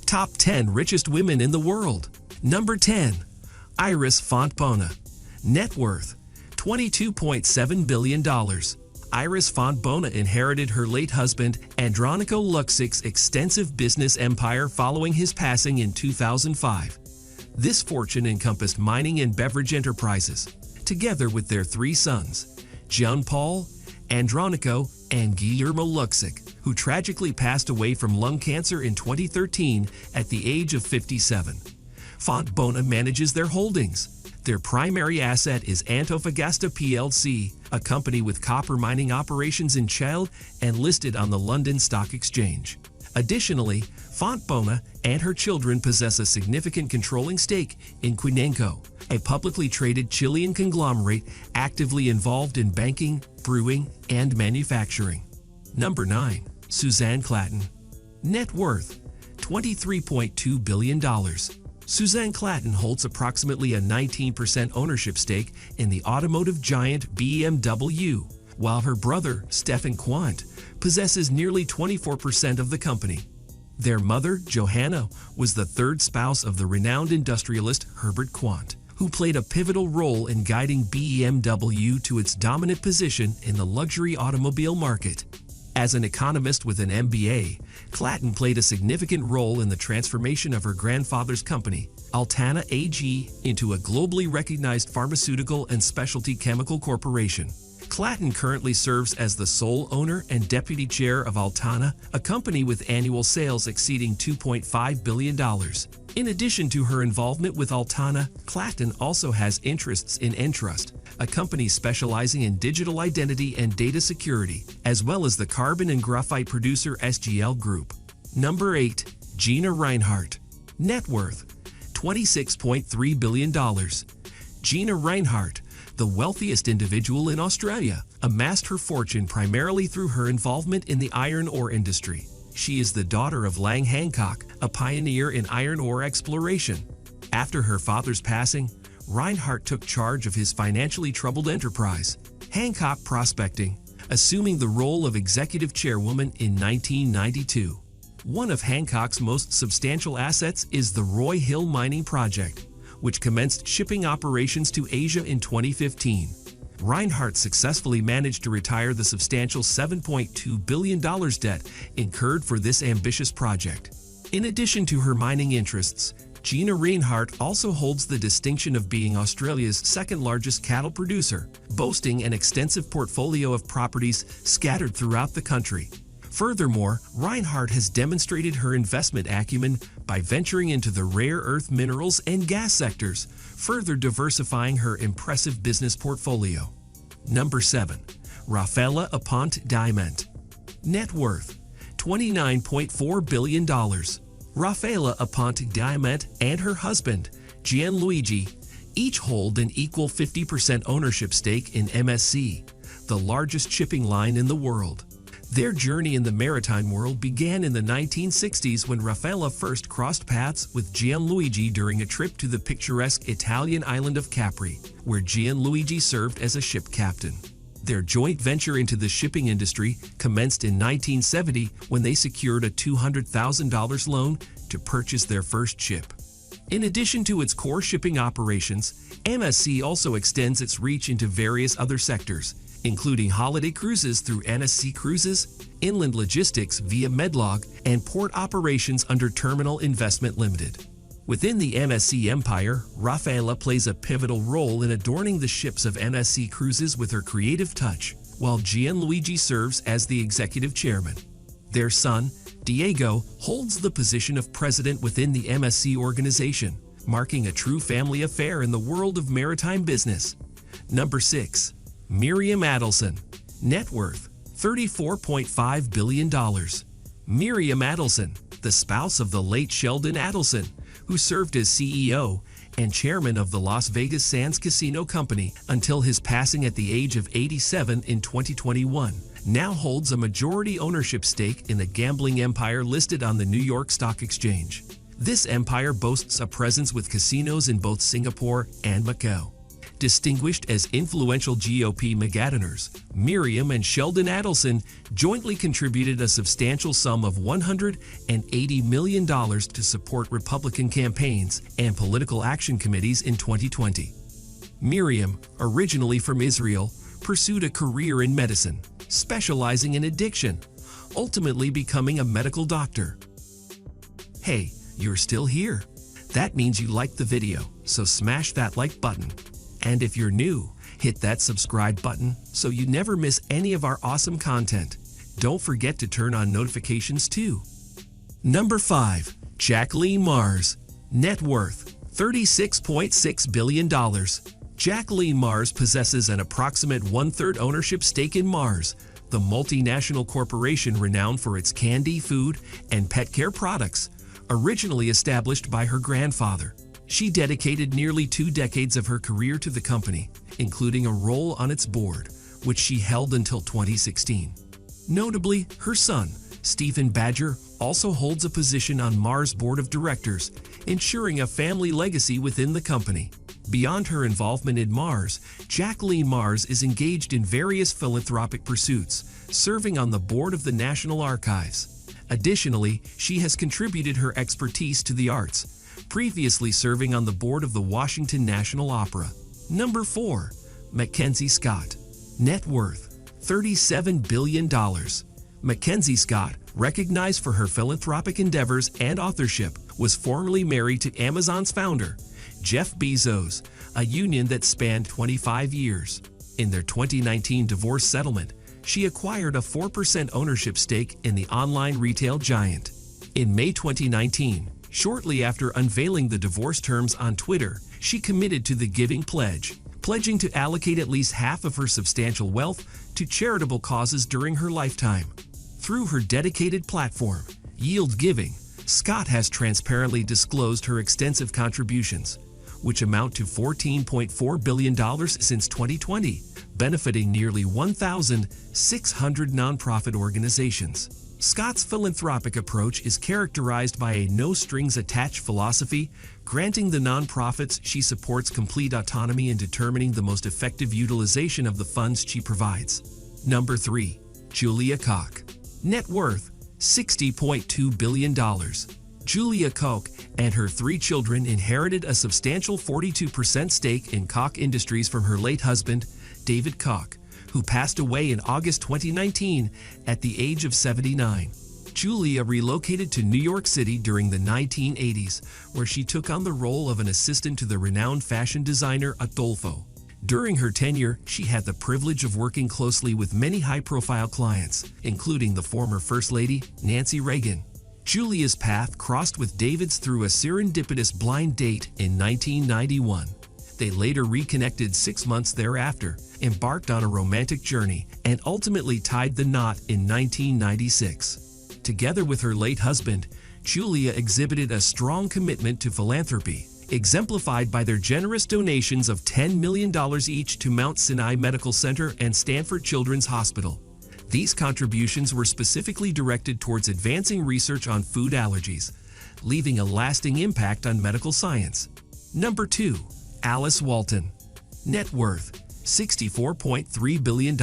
Top 10 Richest Women in the World. Number 10. Iris Fontbona. Net worth, $22.7 billion. Iris Fontbona inherited her late husband, Andronico Luksic's extensive business empire following his passing in 2005. This fortune encompassed mining and beverage enterprises, together with their three sons, Jean-Paul, Andronico, and Guillermo Luksic, who tragically passed away from lung cancer in 2013 at the age of 57. Fontbona manages their holdings. Their primary asset is Antofagasta plc, a company with copper mining operations in Chile and listed on the London Stock Exchange. Additionally, Fontbona and her children possess a significant controlling stake in Quinenco, a publicly traded Chilean conglomerate actively involved in banking, brewing, and manufacturing. Number 9. Suzanne Clanton. Net worth, $23.2 billion. Suzanne Clanton holds approximately a 19% ownership stake in the automotive giant BMW, while her brother, Stefan Quandt, possesses nearly 24% of the company. Their mother, Johanna, was the third spouse of the renowned industrialist Herbert Quandt, who played a pivotal role in guiding BMW to its dominant position in the luxury automobile market. As an economist with an MBA, Clanton played a significant role in the transformation of her grandfather's company, Altana AG, into a globally recognized pharmaceutical and specialty chemical corporation. Clanton currently serves as the sole owner and deputy chair of Altana, a company with annual sales exceeding $2.5 billion. In addition to her involvement with Altana, Clanton also has interests in Entrust, a company specializing in digital identity and data security, as well as the carbon and graphite producer SGL Group. Number 8. Gina Rinehart. Net worth, $26.3 billion. Gina Rinehart, the wealthiest individual in Australia, amassed her fortune primarily through her involvement in the iron ore industry. She is the daughter of Lang Hancock, a pioneer in iron ore exploration. After her father's passing, Rinehart took charge of his financially troubled enterprise, Hancock Prospecting, assuming the role of executive chairwoman in 1992. One of Hancock's most substantial assets is the Roy Hill mining project, which commenced shipping operations to Asia in 2015. Rinehart successfully managed to retire the substantial $7.2 billion debt incurred for this ambitious project. In addition to her mining interests, Gina Rinehart also holds the distinction of being Australia's second-largest cattle producer, boasting an extensive portfolio of properties scattered throughout the country. Furthermore, Rinehart has demonstrated her investment acumen by venturing into the rare earth minerals and gas sectors, further diversifying her impressive business portfolio. Number 7. Rafaela Aponte Diamant. Net worth, $29.4 billion. Rafaela Aponte Diamant and her husband, Gianluigi, each hold an equal 50% ownership stake in MSC, the largest shipping line in the world. Their journey in the maritime world began in the 1960s when Rafaela first crossed paths with Gianluigi during a trip to the picturesque Italian island of Capri, where Gianluigi served as a ship captain. Their joint venture into the shipping industry commenced in 1970 when they secured a $200,000 loan to purchase their first ship. In addition to its core shipping operations, MSC also extends its reach into various other sectors, including holiday cruises through NSC Cruises, inland logistics via Medlog, and port operations under Terminal Investment Limited. Within the MSC empire, Rafaela plays a pivotal role in adorning the ships of MSC Cruises with her creative touch, while Gianluigi serves as the executive chairman. Their son, Diego, holds the position of president within the MSC organization, marking a true family affair in the world of maritime business. Number 6. Miriam Adler. Net worth, $34.5 billion. Miriam Adler, the spouse of the late Sheldon Adelson, who served as CEO and chairman of the Las Vegas Sands Casino Company until his passing at the age of 87 in 2021, now holds a majority ownership stake in the gambling empire listed on the New York Stock Exchange. This empire boasts a presence with casinos in both Singapore and Macau. Distinguished as influential GOP Magadaners, Miriam and Sheldon Adelson jointly contributed a substantial sum of $180 million to support Republican campaigns and political action committees in 2020. Miriam, originally from Israel, pursued a career in medicine, specializing in addiction, ultimately becoming a medical doctor. Hey, you're still here. That means you liked the video, so smash that like button. And if you're new, hit that subscribe button so you never miss any of our awesome content. Don't forget to turn on notifications too. Number 5. Jacqueline Mars. Net worth $36.6 billion. Jacqueline Mars possesses an approximate one-third ownership stake in Mars, the multinational corporation renowned for its candy, food, and pet care products, originally established by her grandfather. She dedicated nearly 2 decades of her career to the company, including a role on its board, which she held until 2016. Notably, her son, Stephen Badger, also holds a position on Mars' board of directors, ensuring a family legacy within the company. Beyond her involvement in Mars, Jacqueline Mars is engaged in various philanthropic pursuits, serving on the board of the National Archives. Additionally, she has contributed her expertise to the arts, previously serving on the board of the Washington National Opera. Number 4. Mackenzie Scott. Net worth $37 billion. Mackenzie Scott, recognized for her philanthropic endeavors and authorship, was formerly married to Amazon's founder, Jeff Bezos, a union that spanned 25 years. In their 2019 divorce settlement, she acquired a 4% ownership stake in the online retail giant. In May 2019, shortly after unveiling the divorce terms on Twitter, she committed to the Giving Pledge, pledging to allocate at least half of her substantial wealth to charitable causes during her lifetime. Through her dedicated platform, Yield Giving, Scott has transparently disclosed her extensive contributions, which amount to $14.4 billion since 2020, benefiting nearly 1,600 nonprofit organizations. Scott's philanthropic approach is characterized by a no-strings-attached philosophy, granting the nonprofits she supports complete autonomy in determining the most effective utilization of the funds she provides. Number 3. Julia Koch. Net worth $60.2 billion. Julia Koch and her 3 children inherited a substantial 42% stake in Koch Industries from her late husband, David Koch, who passed away in August 2019 at the age of 79. Julia relocated to New York City during the 1980s, where she took on the role of an assistant to the renowned fashion designer Adolfo. During her tenure, she had the privilege of working closely with many high-profile clients, including the former First Lady, Nancy Reagan. Julia's path crossed with David's through a serendipitous blind date in 1991. They later reconnected 6 months thereafter, embarked on a romantic journey, and ultimately tied the knot in 1996. Together with her late husband, Julia exhibited a strong commitment to philanthropy, exemplified by their generous donations of $10 million each to Mount Sinai Medical Center and Stanford Children's Hospital. These contributions were specifically directed towards advancing research on food allergies, leaving a lasting impact on medical science. Number 2. Alice Walton. Net worth $64.3 billion.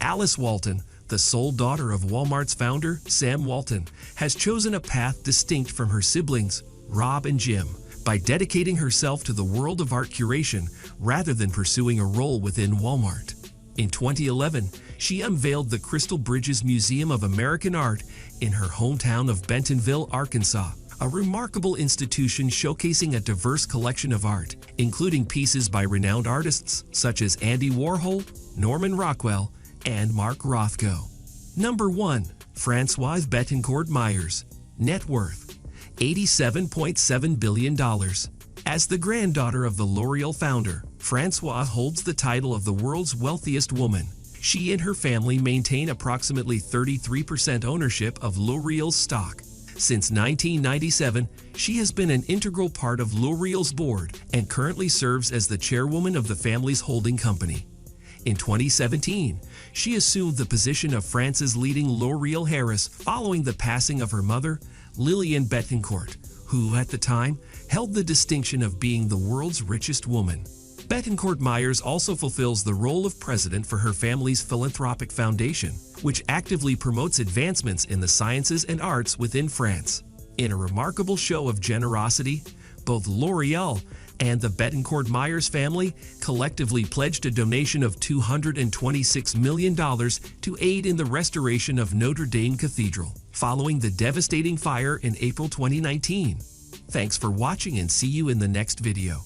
Alice Walton, the sole daughter of Walmart's founder, Sam Walton, has chosen a path distinct from her siblings, Rob and Jim, by dedicating herself to the world of art curation rather than pursuing a role within Walmart. In 2011, she unveiled the Crystal Bridges Museum of American Art in her hometown of Bentonville, Arkansas, a remarkable institution showcasing a diverse collection of art, including pieces by renowned artists such as Andy Warhol, Norman Rockwell, and Mark Rothko. Number 1. Françoise Bettencourt Myers. Net worth $87.7 billion. As the granddaughter of the L'Oreal founder, Françoise holds the title of the world's wealthiest woman. She and her family maintain approximately 33% ownership of L'Oreal's stock. Since 1997, she has been an integral part of L'Oreal's board and currently serves as the chairwoman of the family's holding company. In 2017, she assumed the position of France's leading L'Oreal heiress following the passing of her mother, Lillian Bettencourt, who at the time held the distinction of being the world's richest woman. Bettencourt Myers also fulfills the role of president for her family's philanthropic foundation, which actively promotes advancements in the sciences and arts within France. In a remarkable show of generosity, both L'Oreal and the Bettencourt Myers family collectively pledged a donation of $226 million to aid in the restoration of Notre Dame Cathedral, following the devastating fire in April 2019. Thanks for watching and see you in the next video.